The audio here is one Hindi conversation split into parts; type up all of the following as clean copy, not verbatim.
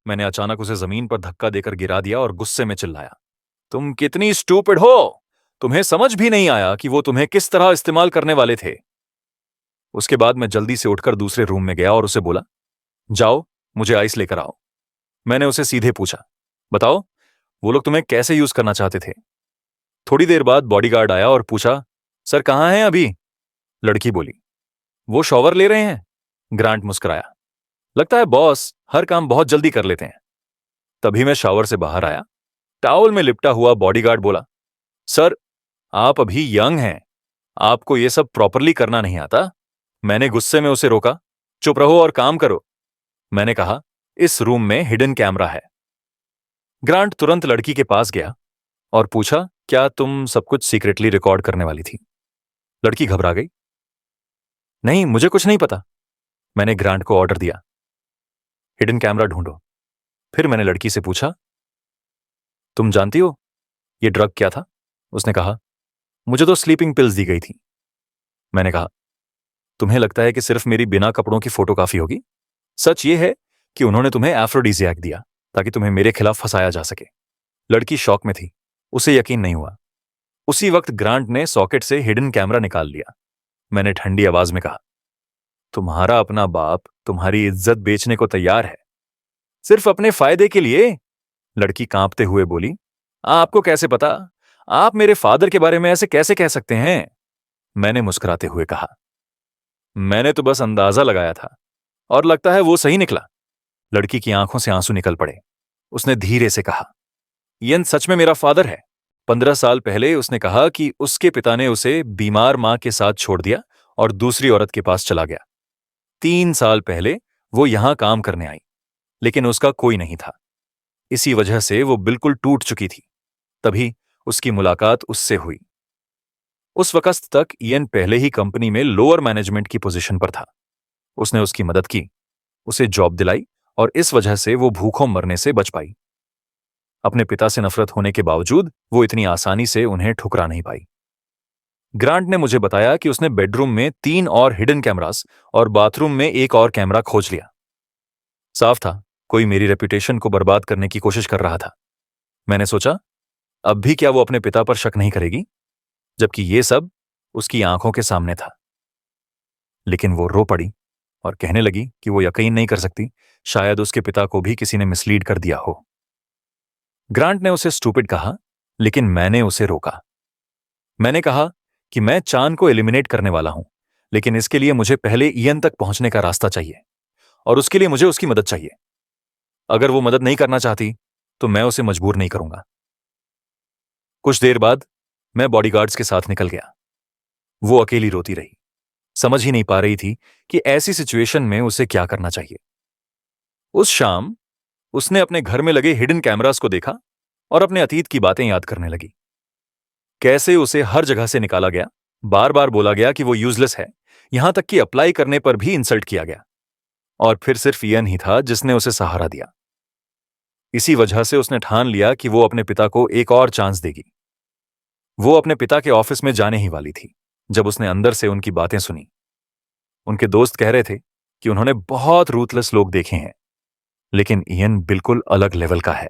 मैंने अचानक उसे जमीन पर धक्का देकर गिरा दिया और गुस्से में चिल्लाया, तुम कितनी स्टूपिड हो। तुम्हें समझ भी नहीं आया कि वो तुम्हें किस तरह इस्तेमाल करने वाले थे। उसके बाद मैं जल्दी से उठकर दूसरे रूम में गया और उसे बोला, जाओ मुझे आइस लेकर आओ। मैंने उसे सीधे पूछा, बताओ वो लोग तुम्हें कैसे यूज करना चाहते थे। थोड़ी देर बाद बॉडीगार्ड आया और पूछा, सर कहां हैं अभी। लड़की बोली, वो शॉवर ले रहे हैं। ग्रांट मुस्कुराया, लगता है बॉस हर काम बहुत जल्दी कर लेते हैं। तभी मैं शावर से बाहर आया। टॉवल में लिपटा हुआ बॉडीगार्ड बोला, सर आप अभी यंग हैं, आपको यह सब प्रॉपरली करना नहीं आता। मैंने गुस्से में उसे रोका, चुप रहो और काम करो। मैंने कहा, इस रूम में हिडन कैमरा है। ग्रांट तुरंत लड़की के पास गया और पूछा, क्या तुम सब कुछ सीक्रेटली रिकॉर्ड करने वाली थी। लड़की घबरा गई, नहीं मुझे कुछ नहीं पता। मैंने ग्रांट को ऑर्डर दिया, हिडन कैमरा ढूंढो। फिर मैंने लड़की से पूछा, तुम जानती हो ये ड्रग क्या था। उसने कहा, मुझे तो स्लीपिंग पिल्स दी गई थी। मैंने कहा, तुम्हें लगता है कि सिर्फ मेरी बिना कपड़ों की फोटो काफी होगी। सच ये है कि उन्होंने तुम्हें एफ्रोडीजियाक दिया ताकि तुम्हें मेरे खिलाफ फंसाया जा सके। लड़की शॉक में थी, उसे यकीन नहीं हुआ। उसी वक्त ग्रांट ने सॉकेट से हिडन कैमरा निकाल लिया। मैंने ठंडी आवाज में कहा, तुम्हारा अपना बाप तुम्हारी इज्जत बेचने को तैयार है, सिर्फ अपने फायदे के लिए। लड़की कांपते हुए बोली, आपको कैसे पता, आप मेरे फादर के बारे में ऐसे कैसे कह सकते हैं। मैंने मुस्कुराते हुए कहा, मैंने तो बस अंदाजा लगाया था और लगता है वो सही निकला। लड़की की आंखों से आंसू निकल पड़े। उसने धीरे से कहा, यन सच में मेरा फादर है। 15 साल पहले उसने कहा कि उसके पिता ने उसे बीमार मां के साथ छोड़ दिया और दूसरी औरत के पास चला गया। 3 साल पहले वो यहां काम करने आई, लेकिन उसका कोई नहीं था। इसी वजह से वो बिल्कुल टूट चुकी थी। तभी उसकी मुलाकात उससे हुई। उस वक्त तक इयन पहले ही कंपनी में लोअर मैनेजमेंट की पोजीशन पर था। उसने उसकी मदद की, उसे जॉब दिलाई और इस वजह से वो भूखों मरने से बच पाई। अपने पिता से नफरत होने के बावजूद वो इतनी आसानी से उन्हें ठुकरा नहीं पाई। ग्रांट ने मुझे बताया कि उसने बेडरूम में 3 और हिडन कैमरास और बाथरूम में एक और कैमरा खोज लिया। साफ था कोई मेरी रेपुटेशन को बर्बाद करने की कोशिश कर रहा था। मैंने सोचा, अब भी क्या वो अपने पिता पर शक नहीं करेगी, जबकि ये सब उसकी आंखों के सामने था। लेकिन वो रो पड़ी और कहने लगी कि वो यकीन नहीं कर सकती, शायद उसके पिता को भी किसी ने मिसलीड कर दिया हो। ग्रांट ने उसे स्टूपिड कहा, लेकिन मैंने उसे रोका। मैंने कहा कि मैं चान को एलिमिनेट करने वाला हूं, लेकिन इसके लिए मुझे पहले इयन तक पहुंचने का रास्ता चाहिए और उसके लिए मुझे उसकी मदद चाहिए। अगर वो मदद नहीं करना चाहती तो मैं उसे मजबूर नहीं करूंगा। कुछ देर बाद मैं बॉडीगार्ड्स के साथ निकल गया। वो अकेली रोती रही, समझ ही नहीं पा रही थी कि ऐसी सिचुएशन में उसे क्या करना चाहिए। उस शाम उसने अपने घर में लगे हिडन कैमरास को देखा और अपने अतीत की बातें याद करने लगी। कैसे उसे हर जगह से निकाला गया, बार बार बोला गया कि वो यूजलेस है, यहां तक कि अप्लाई करने पर भी इंसल्ट किया गया। और फिर सिर्फ इयन ही था जिसने उसे सहारा दिया। इसी वजह से उसने ठान लिया कि वो अपने पिता को एक और चांस देगी। वो अपने पिता के ऑफिस में जाने ही वाली थी जब उसने अंदर से उनकी बातें सुनी। उनके दोस्त कह रहे थे कि उन्होंने बहुत रूथलेस लोग देखे हैं, लेकिन इयन बिल्कुल अलग लेवल का है,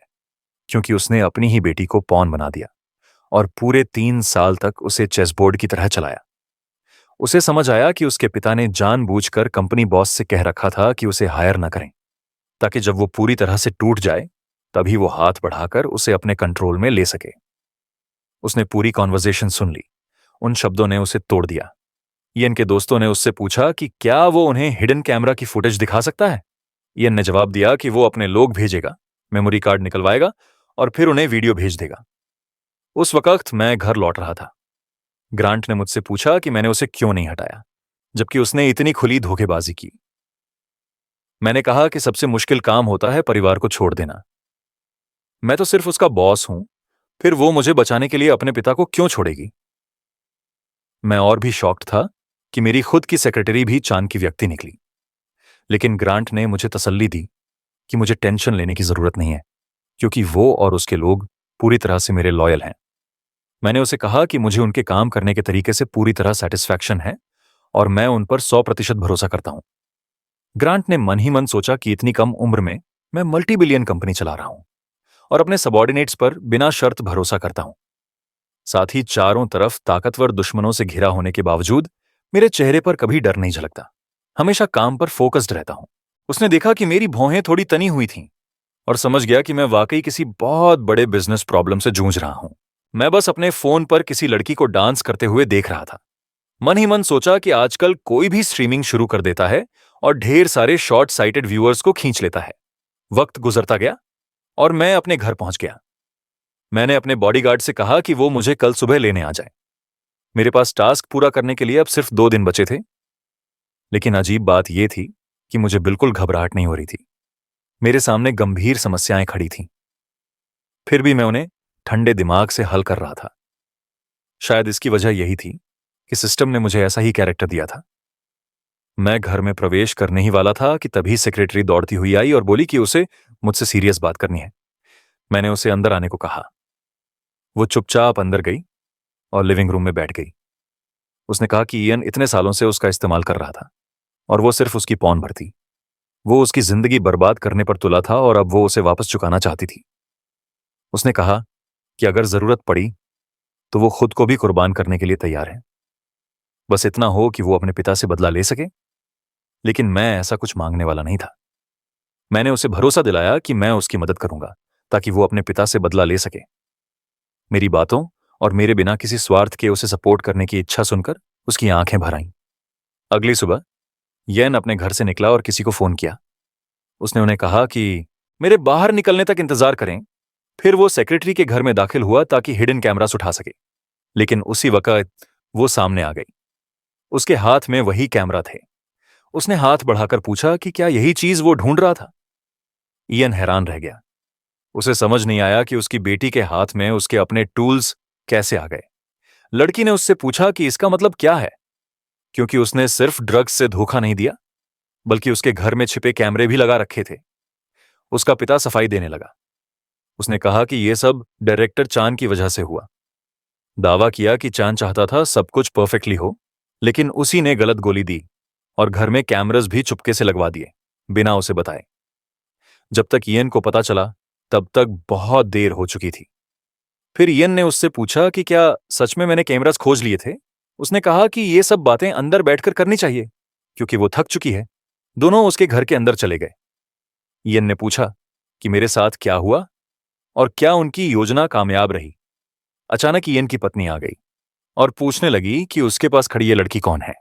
क्योंकि उसने अपनी ही बेटी को पॉन बना दिया और पूरे 3 साल तक उसे चेसबोर्ड की तरह चलाया। उसे समझ आया कि उसके पिता ने जानबूझकर कंपनी बॉस से कह रखा था कि उसे हायर न करें, ताकि जब वो पूरी तरह से टूट जाए तभी वो हाथ बढ़ाकर उसे अपने कंट्रोल में ले सके। उसने पूरी कॉन्वर्सेशन सुन ली। उन शब्दों ने उसे तोड़ दिया। इयन के दोस्तों ने उससे पूछा कि क्या वो उन्हें हिडन कैमरा की फुटेज दिखा सकता है। इयन ने जवाब दिया कि वो अपने लोग भेजेगा, मेमोरी कार्ड निकलवाएगा और फिर उन्हें वीडियो भेज देगा। उस वक्त मैं घर लौट रहा था। ग्रांट ने मुझसे पूछा कि मैंने उसे क्यों नहीं हटाया, जबकि उसने इतनी खुली धोखेबाजी की। मैंने कहा कि सबसे मुश्किल काम होता है परिवार को छोड़ देना। मैं तो सिर्फ उसका बॉस हूं, फिर वो मुझे बचाने के लिए अपने पिता को क्यों छोड़ेगी। मैं और भी शॉक्ड था कि मेरी खुद की सेक्रेटरी भी चांद की व्यक्ति निकली। लेकिन ग्रांट ने मुझे तसल्ली दी कि मुझे टेंशन लेने की जरूरत नहीं है, क्योंकि वो और उसके लोग पूरी तरह से मेरे लॉयल हैं। मैंने उसे कहा कि मुझे उनके काम करने के तरीके से पूरी तरह सेटिस्फैक्शन है और मैं उन पर 100% भरोसा करता हूं। ग्रांट ने मन ही मन सोचा कि इतनी कम उम्र में मैं मल्टी बिलियन कंपनी चला रहा हूं और अपने सबॉर्डिनेट्स पर बिना शर्त भरोसा करता हूं। साथ ही चारों तरफ ताकतवर दुश्मनों से घिरा होने के बावजूद मेरे चेहरे पर कभी डर नहीं झलकता। हमेशा काम पर फोकस्ड रहता हूं। उसने देखा कि मेरी भौहें थोड़ी तनी हुई थीं और समझ गया कि मैं वाकई किसी बहुत बड़े बिजनेस प्रॉब्लम से जूझ रहा हूं। मैं बस अपने फोन पर किसी लड़की को डांस करते हुए देख रहा था। मन ही मन सोचा कि आजकल कोई भी स्ट्रीमिंग शुरू कर देता है और ढेर सारे शॉर्ट साइटेड व्यूअर्स को खींच लेता है। वक्त गुजरता गया और मैं अपने घर पहुंच गया। मैंने अपने बॉडीगार्ड से कहा कि वो मुझे कल सुबह लेने आ जाए। मेरे पास टास्क पूरा करने के लिए अब सिर्फ 2 दिन बचे थे। लेकिन अजीब बात यह थी कि मुझे बिल्कुल घबराहट नहीं हो रही थी। मेरे सामने गंभीर समस्याएं खड़ी थीं। फिर भी मैं उन्हें ठंडे दिमाग से हल कर रहा था। शायद इसकी वजह यही थी कि सिस्टम ने मुझे ऐसा ही कैरेक्टर दिया था। मैं घर में प्रवेश करने ही वाला था कि तभी सेक्रेटरी दौड़ती हुई आई और बोली कि उसे मुझसे सीरियस बात करनी है। मैंने उसे अंदर आने को कहा। वो चुपचाप अंदर गई और लिविंग रूम में बैठ गई। उसने कहा कि इयन इतने सालों से उसका इस्तेमाल कर रहा था और वो सिर्फ उसकी पौन भर थी। वो उसकी जिंदगी बर्बाद करने पर तुला था और अब वो उसे वापस चुकाना चाहती थी। उसने कहा कि अगर जरूरत पड़ी तो वो खुद को भी कुर्बान करने के लिए तैयार है, बस इतना हो कि वो अपने पिता से बदला ले सके। लेकिन मैं ऐसा कुछ मांगने वाला नहीं था। मैंने उसे भरोसा दिलाया कि मैं उसकी मदद करूंगा ताकि वो अपने पिता से बदला ले सके। मेरी बातों और मेरे बिना किसी स्वार्थ के उसे सपोर्ट करने की इच्छा सुनकर उसकी आंखें भर आईं। अगली सुबह येन अपने घर से निकला और किसी को फोन किया। उसने उन्हें कहा कि मेरे बाहर निकलने तक इंतजार करें। फिर वो सेक्रेटरी के घर में दाखिल हुआ ताकि हिडन कैमरास उठा सके। लेकिन उसी वक्त वो सामने आ गई। उसके हाथ में वही कैमरा थे। उसने हाथ बढ़ाकर पूछा कि क्या यही चीज वो ढूंढ रहा था। इयन हैरान रह गया। उसे समझ नहीं आया कि उसकी बेटी के हाथ में उसके अपने टूल्स कैसे आ गए। लड़की ने उससे पूछा कि इसका मतलब क्या है, क्योंकि उसने सिर्फ ड्रग्स से धोखा नहीं दिया बल्कि उसके घर में छिपे कैमरे भी लगा रखे थे। उसका पिता सफाई देने लगा। उसने कहा कि यह सब डायरेक्टर चान की वजह से हुआ। दावा किया कि चान चाहता था सब कुछ परफेक्टली हो, लेकिन उसी ने गलत गोली दी और घर में कैमरास भी चुपके से लगवा दिए बिना उसे बताए। जब तक इयन को पता चला तब तक बहुत देर हो चुकी थी। फिर इयन ने उससे पूछा कि क्या सच में मैंने कैमरास खोज लिए थे। उसने कहा कि ये सब बातें अंदर बैठकर करनी चाहिए क्योंकि वो थक चुकी है। दोनों उसके घर के अंदर चले गए। इयन ने पूछा कि मेरे साथ क्या हुआ और क्या उनकी योजना कामयाब रही। अचानक इयन की पत्नी आ गई और पूछने लगी कि उसके पास खड़ी ये लड़की कौन है।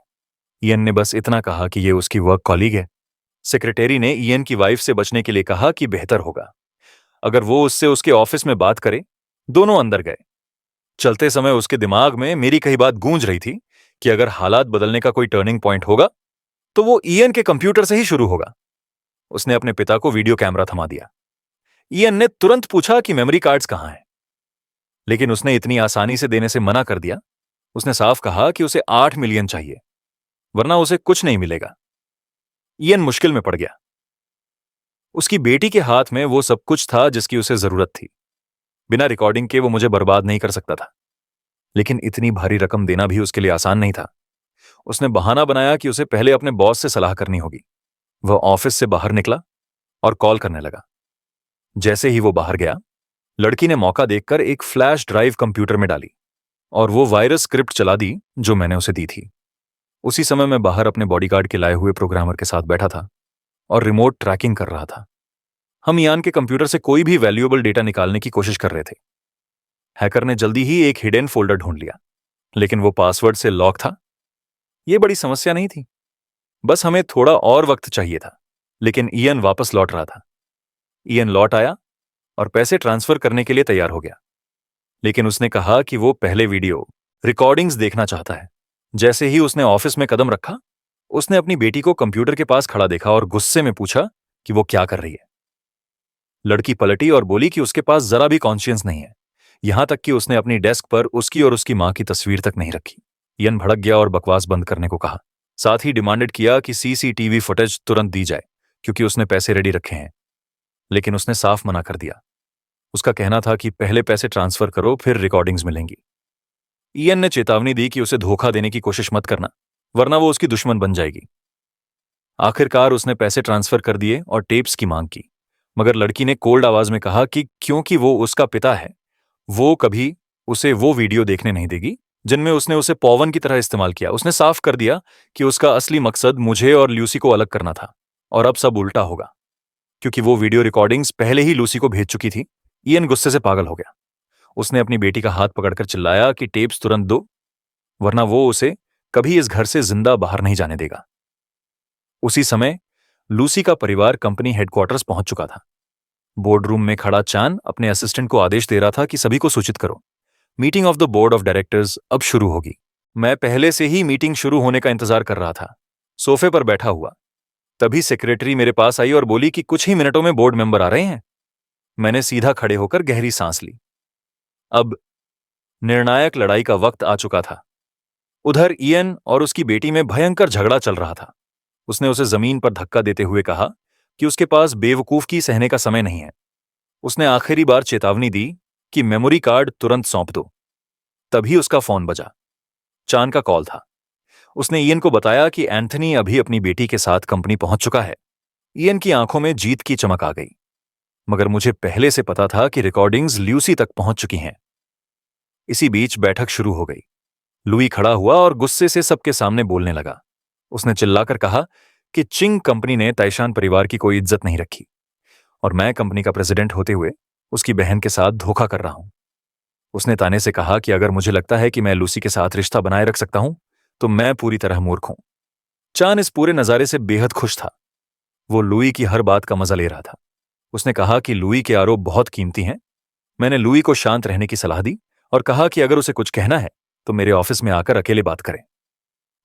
इयन ने बस इतना कहा कि ये उसकी वर्क कॉलीग है। सेक्रेटरी ने इयन की वाइफ से बचने के लिए कहा कि बेहतर होगा अगर वो उससे उसके ऑफिस में बात करे। दोनों अंदर गए। चलते समय उसके दिमाग में मेरी कही बात गूंज रही थी कि अगर हालात बदलने का कोई टर्निंग पॉइंट होगा तो वो इयन के कंप्यूटर से ही शुरू होगा। उसने अपने पिता को वीडियो कैमरा थमा दिया। इयन ने तुरंत पूछा कि मेमोरी कार्ड्स कहां हैं, लेकिन उसने इतनी आसानी से देने से मना कर दिया। उसने साफ कहा कि उसे 8 मिलियन चाहिए वरना उसे कुछ नहीं मिलेगा। इयन मुश्किल में पड़ गया। उसकी बेटी के हाथ में वो सब कुछ था जिसकी उसे जरूरत थी। बिना रिकॉर्डिंग के वो मुझे बर्बाद नहीं कर सकता था, लेकिन इतनी भारी रकम देना भी उसके लिए आसान नहीं था। उसने बहाना बनाया कि उसे पहले अपने बॉस से सलाह करनी होगी। वह ऑफिस से बाहर निकला और कॉल करने लगा। जैसे ही वो बाहर गया, लड़की ने मौका देखकर एक फ्लैश ड्राइव कंप्यूटर में डाली और वो वायरस स्क्रिप्ट चला दी जो मैंने उसे दी थी। उसी समय मैं बाहर अपने बॉडीगार्ड के लाए हुए प्रोग्रामर के साथ बैठा था और रिमोट ट्रैकिंग कर रहा था। हम इयान के कंप्यूटर से कोई भी वैल्यूएबल डेटा निकालने की कोशिश कर रहे थे। हैकर ने जल्दी ही एक हिडन फोल्डर ढूंढ लिया, लेकिन वो पासवर्ड से लॉक था। यह बड़ी समस्या नहीं थी, बस हमें थोड़ा और वक्त चाहिए था। लेकिन इयन वापस लौट रहा था। इयन लौट आया और पैसे ट्रांसफर करने के लिए तैयार हो गया, लेकिन उसने कहा कि वो पहले वीडियो रिकॉर्डिंग्स देखना चाहता है। जैसे ही उसने ऑफिस में कदम रखा, उसने अपनी बेटी को कंप्यूटर के पास खड़ा देखा और गुस्से में पूछा कि वो क्या कर रही है। लड़की पलटी और बोली कि उसके पास जरा भी कॉन्शियंस नहीं है, यहां तक कि उसने अपनी डेस्क पर उसकी और उसकी मां की तस्वीर तक नहीं रखी। इयन भड़क गया और बकवास बंद करने को कहा। साथ ही डिमांडेड किया कि सीसीटीवी फुटेज तुरंत दी जाए क्योंकि उसने पैसे रेडी रखे हैं। लेकिन उसने साफ मना कर दिया। उसका कहना था कि पहले पैसे ट्रांसफर करो, फिर रिकॉर्डिंग्स मिलेंगी। इयन ने चेतावनी दी कि उसे धोखा देने की कोशिश मत करना, वरना वो उसकी दुश्मन बन जाएगी। आखिरकार उसने पैसे ट्रांसफर कर दिए और टेप्स की मांग की, मगर लड़की ने कोल्ड आवाज में कहा कि क्योंकि वो उसका पिता है, वो कभी उसे वो वीडियो देखने नहीं देगी जिनमें उसने उसे पॉवन की तरह इस्तेमाल किया। उसने साफ कर दिया कि उसका असली मकसद मुझे और लूसी को अलग करना था, और अब सब उल्टा होगा क्योंकि वो वीडियो रिकॉर्डिंग्स पहले ही लूसी को भेज चुकी थी। इयन गुस्से से पागल हो गया। उसने अपनी बेटी का हाथ पकड़कर चिल्लाया कि टेप्स तुरंत दो, वरना वो उसे कभी इस घर से जिंदा बाहर नहीं जाने देगा। उसी समय लूसी का परिवार कंपनी हेडक्वार्टर्स पहुंच चुका था। बोर्ड रूम में खड़ा चान अपने असिस्टेंट को आदेश दे रहा था कि सभी को सूचित करो, meeting of the board of directors अब शुरू होगी। मैं पहले से ही मीटिंग शुरू होने का इंतजार कर रहा था, सोफे पर बैठा हुआ। तभी सेक्रेटरी मेरे पास आई और बोली कि कुछ ही मिनटों में बोर्ड मेंबर आ रहे हैं। मैंने सीधा खड़े होकर गहरी सांस ली। अब निर्णायक लड़ाई का वक्त आ चुका था। उधर इयन और उसकी बेटी में भयंकर झगड़ा चल रहा था। उसने उसे जमीन पर धक्का देते हुए कहा कि उसके पास बेवकूफ की सहने का समय नहीं है। उसने आखिरी बार चेतावनी दी कि मेमोरी कार्ड तुरंत सौंप दो। तभी उसका फोन बजा। चान का कॉल था। उसने इयन को बताया कि एंथनी अभी अपनी बेटी के साथ कंपनी पहुंच चुका है। इयन की आंखों में जीत की चमक आ गई, मगर मुझे पहले से पता था कि रिकॉर्डिंग्स ल्यूसी तक पहुंच चुकी हैं। इसी बीच बैठक शुरू हो गई। लुई खड़ा हुआ और गुस्से से सबके सामने बोलने लगा। उसने चिल्लाकर कहा कि चिंग कंपनी ने तैशान परिवार की कोई इज्जत नहीं रखी, और मैं कंपनी का प्रेसिडेंट होते हुए उसकी बहन के साथ धोखा कर रहा हूं। उसने ताने से कहा कि अगर मुझे लगता है कि मैं लूसी के साथ रिश्ता बनाए रख सकता हूं तो मैं पूरी तरह मूर्ख हूं। चान इस पूरे नजारे से बेहद खुश था। वो लुई की हर बात का मजा ले रहा था। उसने कहा कि लुई के आरोप बहुत कीमती हैं। मैंने लुई को शांत रहने की सलाह दी और कहा कि अगर उसे कुछ कहना है तो मेरे ऑफिस में आकर अकेले बात करें।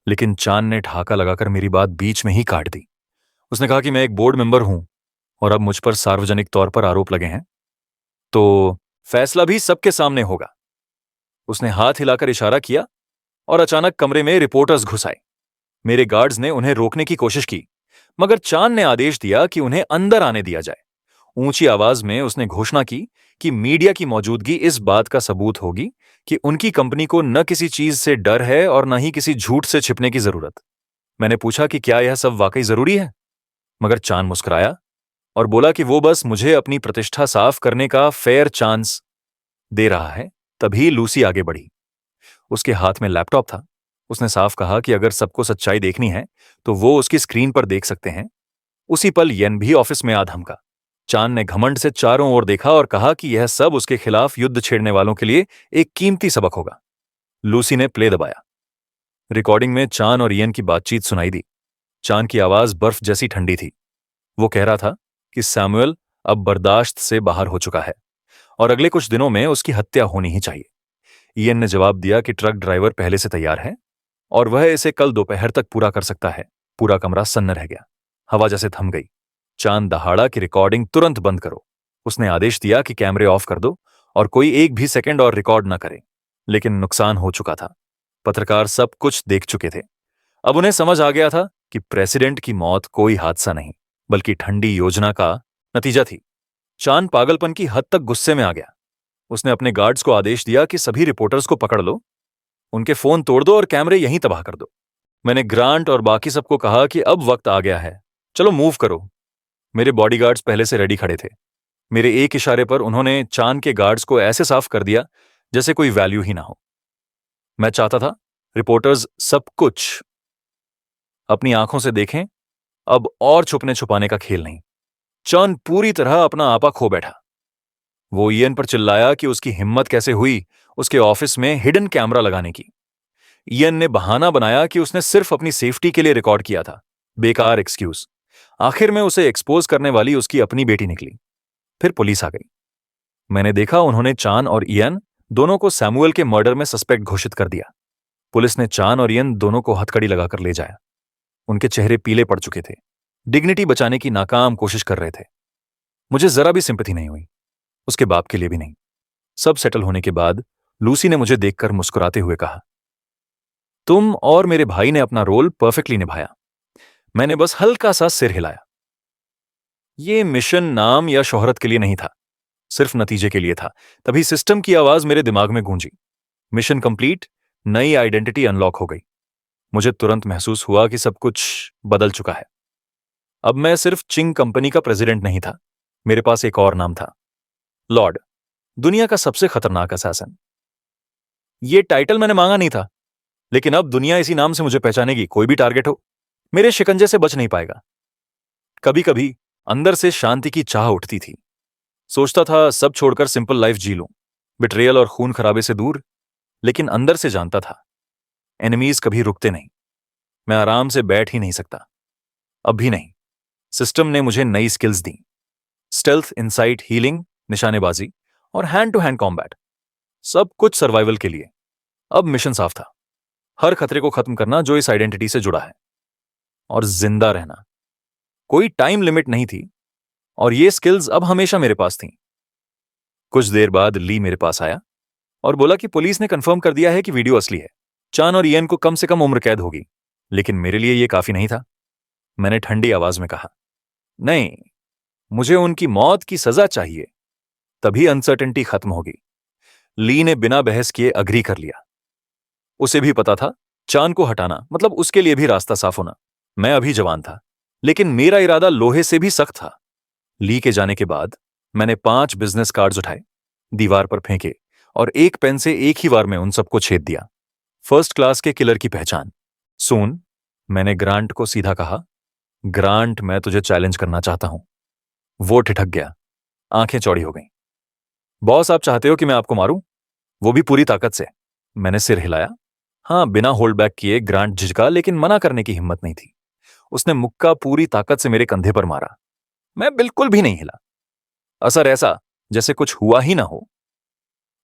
लेकिन चान ने ठाका लगाकर मेरी बात बीच में ही काट दी। उसने कहा कि मैं एक बोर्ड मेंबर हूं और अब मुझ पर सार्वजनिक तौर पर आरोप लगे हैं, तो फैसला भी सबके सामने होगा। उसने हाथ हिलाकर इशारा किया और अचानक कमरे में रिपोर्टर्स घुस आए। मेरे गार्ड्स ने उन्हें रोकने की कोशिश की, मगर चांद ने आदेश दिया कि उन्हें अंदर आने दिया जाए। ऊंची आवाज में उसने घोषणा की कि मीडिया की मौजूदगी इस बात का सबूत होगी कि उनकी कंपनी को न किसी चीज से डर है और न ही किसी झूठ से छिपने की जरूरत। मैंने पूछा कि क्या यह सब वाकई जरूरी है, मगर चांद मुस्कुराया और बोला कि वो बस मुझे अपनी प्रतिष्ठा साफ करने का फेयर चांस दे रहा है। तभी लूसी आगे बढ़ी। उसके हाथ में लैपटॉप था। उसने साफ कहा कि अगर सबको सच्चाई देखनी है तो वो उसकी स्क्रीन पर देख सकते हैं। उसी पल येन भी ऑफिस में आ धमका। चांद ने घमंड से चारों ओर देखा और कहा कि यह सब उसके खिलाफ युद्ध छेड़ने वालों के लिए एक कीमती सबक होगा। लूसी ने प्ले दबाया। रिकॉर्डिंग में चांद और येन की बातचीत सुनाई दी। चांद की आवाज बर्फ जैसी ठंडी थी। वो कह रहा था कि सैमुअल अब बर्दाश्त से बाहर हो चुका है और अगले कुछ दिनों में उसकी हत्या होनी ही चाहिए। इयन ने जवाब दिया कि ट्रक ड्राइवर पहले से तैयार है और वह इसे कल दोपहर तक पूरा कर सकता है। पूरा कमरा सन्न रह गया। हवा जैसे थम गई। चांद दहाड़ा कि रिकॉर्डिंग तुरंत बंद करो। उसने आदेश दिया कि कैमरे ऑफ कर दो और कोई एक भी सेकंड और रिकॉर्ड न करे। लेकिन नुकसान हो चुका था। पत्रकार सब कुछ देख चुके थे। अब उन्हें समझ आ गया था कि प्रेसिडेंट की मौत कोई हादसा नहीं, बल्कि ठंडी योजना का नतीजा थी। चांद पागलपन की हद तक गुस्से में आ गया। उसने अपने गार्ड्स को आदेश दिया कि सभी रिपोर्टर्स को पकड़ लो, उनके फोन तोड़ दो और कैमरे यहीं तबाह कर दो। मैंने ग्रांट और बाकी सबको कहा कि अब वक्त आ गया है, चलो मूव करो। मेरे बॉडीगार्ड्स पहले से रेडी खड़े थे। मेरे एक इशारे पर उन्होंने चांद के गार्ड्स को ऐसे साफ कर दिया जैसे कोई वैल्यू ही ना हो। मैं चाहता था रिपोर्टर्स सब कुछ अपनी आंखों से देखें, अब और छुपने छुपाने का खेल नहीं। चांद पूरी तरह अपना आपा खो बैठा। वो इयन पर चिल्लाया कि उसकी हिम्मत कैसे हुई उसके ऑफिस में हिडन कैमरा लगाने की। इयन ने बहाना बनाया कि उसने सिर्फ अपनी सेफ्टी के लिए रिकॉर्ड किया था। बेकार एक्सक्यूज। आखिर में उसे एक्सपोज करने वाली उसकी अपनी बेटी निकली। फिर पुलिस आ गई। मैंने देखा उन्होंने चान और इयन दोनों को सैमुअल के मर्डर में सस्पेक्ट घोषित कर दिया। पुलिस ने चान और इयन दोनों को हथकड़ी लगाकर ले जाया। उनके चेहरे पीले पड़ चुके थे। डिग्निटी बचाने की नाकाम कोशिश कर रहे थे। मुझे जरा भी सिंपैथी नहीं हुई, उसके बाप के लिए भी नहीं। सब सेटल होने के बाद लूसी ने मुझे देखकर मुस्कुराते हुए कहा, तुम और मेरे भाई ने अपना रोल परफेक्टली निभाया। मैंने बस हल्का सा सिर हिलाया। ये मिशन नाम या शोहरत के लिए नहीं था, सिर्फ नतीजे के लिए था। तभी सिस्टम की आवाज मेरे दिमाग में गूंजी। मिशन कंप्लीट, नई आइडेंटिटी अनलॉक हो गई। मुझे तुरंत महसूस हुआ कि सब कुछ बदल चुका है। अब मैं सिर्फ चिंग कंपनी का प्रेसिडेंट नहीं था, मेरे पास एक और नाम था, लॉर्ड, दुनिया का सबसे खतरनाक असैसिन। ये टाइटल मैंने मांगा नहीं था, लेकिन अब दुनिया इसी नाम से मुझे पहचानेगी। कोई भी टारगेट हो, मेरे शिकंजे से बच नहीं पाएगा। कभी कभी अंदर से शांति की चाह उठती थी। सोचता था सब छोड़कर सिंपल लाइफ जी लूं, बिट्रेयल और खून खराबे से दूर। लेकिन अंदर से जानता था एनिमीज कभी रुकते नहीं। मैं आराम से बैठ ही नहीं सकता, अब भी नहीं। सिस्टम ने मुझे नई स्किल्स दी, स्टेल्थ, इनसाइट, हीलिंग, निशानेबाजी और हैंड टू हैंड कॉम्बैट, सब कुछ सर्वाइवल के लिए। अब मिशन साफ था, हर खतरे को खत्म करना जो इस आइडेंटिटी से जुड़ा है, और जिंदा रहना। कोई टाइम लिमिट नहीं थी, और ये स्किल्स अब हमेशा मेरे पास थीं। कुछ देर बाद ली मेरे पास आया और बोला कि पुलिस ने कंफर्म कर दिया है कि वीडियो असली है। चान और इयन को कम से कम उम्र कैद होगी, लेकिन मेरे लिए यह काफी नहीं था। मैंने ठंडी आवाज में कहा, नहीं, मुझे उनकी मौत की सजा चाहिए, तभी अनसर्टेनिटी खत्म होगी। ली ने बिना बहस किए अग्री कर लिया। उसे भी पता था चान को हटाना मतलब उसके लिए भी रास्ता साफ होना। मैं अभी जवान था, लेकिन मेरा इरादा लोहे से भी सख्त था। ली के जाने के बाद मैंने 5 बिजनेस कार्ड्स उठाए, दीवार पर फेंके और एक पेन से एक ही बार में उन सबको छेद दिया। फर्स्ट क्लास के किलर की पहचान। सुन, मैंने ग्रांट को सीधा कहा, ग्रांट, मैं तुझे चैलेंज करना चाहता हूं। वो ठिठक गया, आंखें चौड़ी हो गईं। बॉस, आप चाहते हो कि मैं आपको मारूं, वो भी पूरी ताकत से? मैंने सिर हिलाया। हां, बिना होल्ड बैक किए। ग्रांट झिझका, लेकिन मना करने की हिम्मत नहीं थी। उसने मुक्का पूरी ताकत से मेरे कंधे पर मारा। मैं बिल्कुल भी नहीं हिला। असर ऐसा जैसे कुछ हुआ ही ना हो।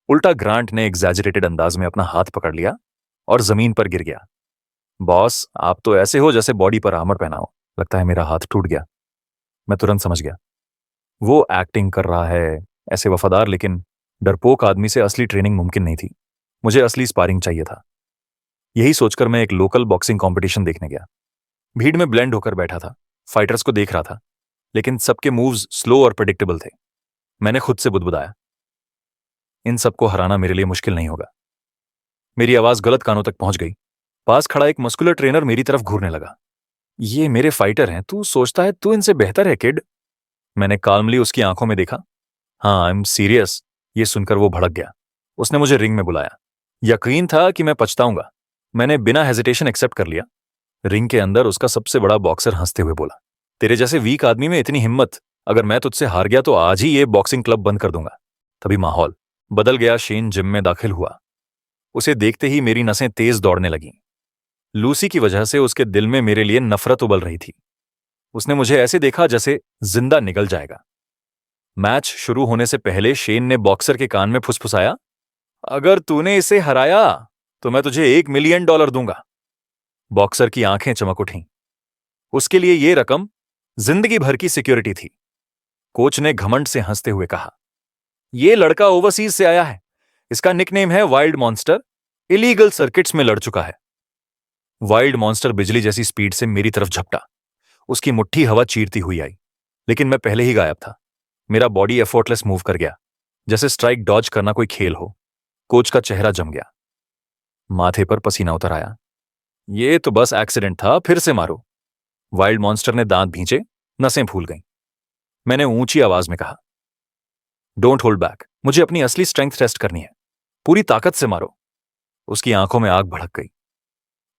उल्टा ग्रांट ने एग्जैजरेटेड अंदाज में अपना हाथ पकड़ लिया और जमीन पर गिर गया। बॉस, आप तो ऐसे हो जैसे बॉडी पर आर्मर पहना हो। लगता है मेरा हाथ टूट गया। मैं तुरंत समझ गया, वो एक्टिंग कर रहा है, ऐसे वफादार लेकिन डरपोक आदमी से असली ट्रेनिंग मुमकिन नहीं थी। मुझे असली स्पारिंग चाहिए था। यही सोचकर मैं एक लोकल बॉक्सिंग कंपटीशन देखने गया। भीड़ में ब्लेंड होकर बैठा था, फाइटर्स को देख रहा था, लेकिन सबके मूव्स स्लो और प्रेडिक्टेबल थे। मैंने खुद से बुदबुदाया, इन सबको हराना मेरे लिए मुश्किल नहीं होगा। मेरी आवाज गलत कानों तक पहुंच गई। पास खड़ा एक मस्कुलर ट्रेनर मेरी तरफ घूरने लगा। ये मेरे फाइटर हैं, तू सोचता है तू इनसे बेहतर है किड? मैंने काल्मली उसकी आंखों में देखा। हाँ, आई एम सीरियस। ये सुनकर वो भड़क गया। उसने मुझे रिंग में बुलाया। यकीन था कि मैं पछताऊंगा। मैंने बिना हेजिटेशन एक्सेप्ट कर लिया। रिंग के अंदर उसका सबसे बड़ा बॉक्सर हंसते हुए बोला, तेरे जैसे वीक आदमी में इतनी हिम्मत, अगर मैं तुझसे हार गया तो आज ही ये बॉक्सिंग क्लब बंद कर दूंगा। तभी माहौल बदल गया। शेन जिम में दाखिल हुआ। उसे देखते ही मेरी नसें तेज दौड़ने लगीं। लूसी की वजह से उसके दिल में मेरे लिए नफरत उबल रही थी। उसने मुझे ऐसे देखा जैसे जिंदा निकल जाएगा। मैच शुरू होने से पहले शेन ने बॉक्सर के कान में फुसफुसाया, अगर तूने इसे हराया तो मैं तुझे $1 मिलियन दूंगा। बॉक्सर की आंखें चमक उठीं। उसके लिए यह रकम जिंदगी भर की सिक्योरिटी थी। कोच ने घमंड से हंसते हुए कहा, यह लड़का ओवरसीज से आया है, इसका निकनेम है वाइल्ड मॉन्स्टर, इलीगल सर्किट्स में लड़ चुका है। वाइल्ड मॉन्स्टर बिजली जैसी स्पीड से मेरी तरफ झपटा। उसकी मुट्ठी हवा चीरती हुई आई, लेकिन मैं पहले ही गायब था। मेरा बॉडी एफर्टलेस मूव कर गया, जैसे स्ट्राइक डॉज करना कोई खेल हो। कोच का चेहरा जम गया, माथे पर पसीना उतर आया। ये तो बस एक्सीडेंट था, फिर से मारो। वाइल्ड मॉन्स्टर ने दांत भींचे, नसें फूल गईं। मैंने ऊंची आवाज में कहा, डोंट होल्ड बैक, मुझे अपनी असली स्ट्रेंथ टेस्ट करनी है, पूरी ताकत से मारो। उसकी आंखों में आग भड़क गई।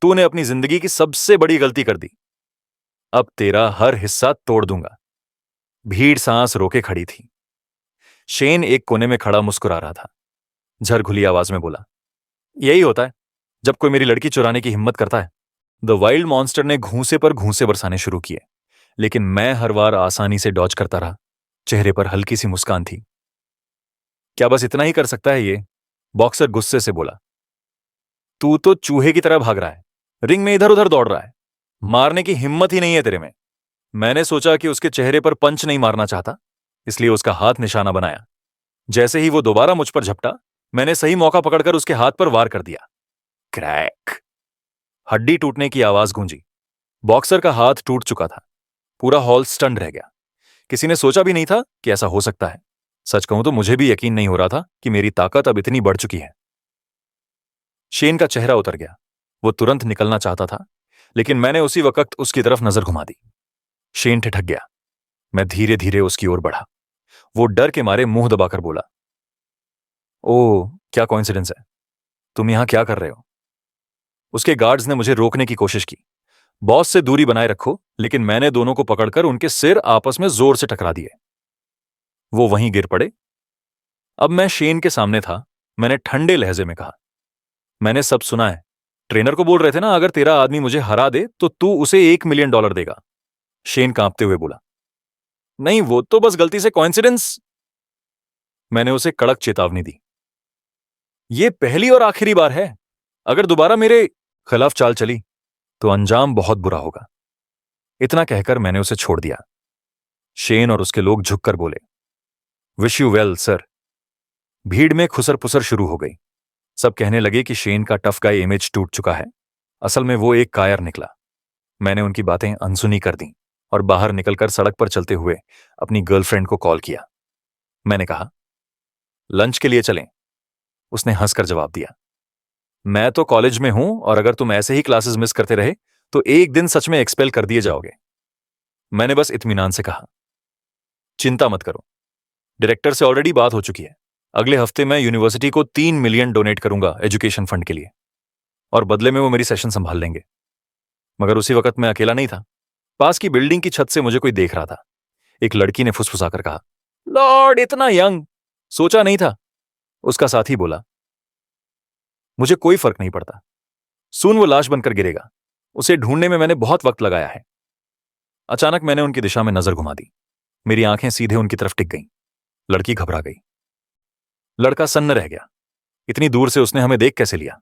तूने अपनी जिंदगी की सबसे बड़ी गलती कर दी, अब तेरा हर हिस्सा तोड़ दूंगा। भीड़ सांस रोके खड़ी थी। शेन एक कोने में खड़ा मुस्कुरा रहा था। झरघुली आवाज में बोला, यही होता है जब कोई मेरी लड़की चुराने की हिम्मत करता है। द वाइल्ड मॉन्स्टर ने घूंसे पर घूंसे बरसाने शुरू किए, लेकिन मैं हर बार आसानी से डॉज करता रहा। चेहरे पर हल्की सी मुस्कान थी। क्या बस इतना ही कर सकता है ये? बॉक्सर गुस्से से बोला, तू तो चूहे की तरह भाग रहा है, रिंग में इधर उधर दौड़ रहा है, मारने की हिम्मत ही नहीं है तेरे में। मैंने सोचा कि उसके चेहरे पर पंच नहीं मारना चाहता, इसलिए उसका हाथ निशाना बनाया। जैसे ही वो दोबारा मुझ पर झपटा, मैंने सही मौका पकड़कर उसके हाथ पर वार कर दिया। क्रैक! हड्डी टूटने की आवाज गूंजी। बॉक्सर का हाथ टूट चुका था। पूरा हॉल स्टन्ड रह गया। किसी ने सोचा भी नहीं था कि ऐसा हो सकता है। सच कहूं तो मुझे भी यकीन नहीं हो रहा था कि मेरी ताकत अब इतनी बढ़ चुकी है। शेन का चेहरा उतर गया। वो तुरंत निकलना चाहता था, लेकिन मैंने उसी वक्त उसकी तरफ नजर घुमा दी। शेन ठिठक गया। मैं धीरे धीरे उसकी ओर बढ़ा। वो डर के मारे मुंह दबाकर बोला, ओह क्या कोइंसिडेंस है, तुम यहां क्या कर रहे हो? उसके गार्ड्स ने मुझे रोकने की कोशिश की। बॉस से दूरी बनाए रखो, लेकिन मैंने दोनों को पकड़कर उनके सिर आपस में जोर से टकरा दिए। वो वहीं गिर पड़े। अब मैं शेन के सामने था। मैंने ठंडे लहजे में कहा, मैंने सब सुना है। ट्रेनर को बोल रहे थे ना, अगर तेरा आदमी मुझे हरा दे तो तू उसे $1 मिलियन देगा। शेन कांपते हुए बोला, नहीं वो तो बस गलती से कोइंसिडेंस। मैंने उसे कड़क चेतावनी दी, ये पहली और आखिरी बार है। अगर दोबारा मेरे खिलाफ चाल चली तो अंजाम बहुत बुरा होगा। इतना कहकर मैंने उसे छोड़ दिया। शेन और उसके लोग झुककर बोले, विश यू वेल सर। भीड़ में खुसर पुसर शुरू हो गई। सब कहने लगे कि शेन का टफ गाय इमेज टूट चुका है। असल में वो एक कायर निकला। मैंने उनकी बातें अनसुनी कर दी और बाहर निकलकर सड़क पर चलते हुए अपनी गर्लफ्रेंड को कॉल किया। मैंने कहा, लंच के लिए चलें? उसने हंसकर जवाब दिया, मैं तो कॉलेज में हूं और अगर तुम ऐसे ही क्लासेस मिस करते रहे तो एक दिन सच में एक्सपेल कर दिए जाओगे। मैंने बस इत्मीनान से कहा, चिंता मत करो, डायरेक्टर से ऑलरेडी बात हो चुकी है। अगले हफ्ते मैं यूनिवर्सिटी को 3 मिलियन डोनेट करूंगा एजुकेशन फंड के लिए, और बदले में वो मेरी सेशन संभाल लेंगे। मगर उसी वक्त मैं अकेला नहीं था। पास की बिल्डिंग की छत से मुझे कोई देख रहा था। एक लड़की ने फुसफुसाकर कहा, लॉर्ड इतना यंग, सोचा नहीं था। उसका साथी बोला, मुझे कोई फर्क नहीं पड़ता, सून वो लाश बनकर गिरेगा। उसे ढूंढने में मैंने बहुत वक्त लगाया है। अचानक मैंने उनकी दिशा में नजर घुमा दी। मेरी आंखें सीधे उनकी तरफ टिक गईं। लड़की घबरा गई। लड़का सन्न रह गया। इतनी दूर से उसने हमें देख कैसे लिया?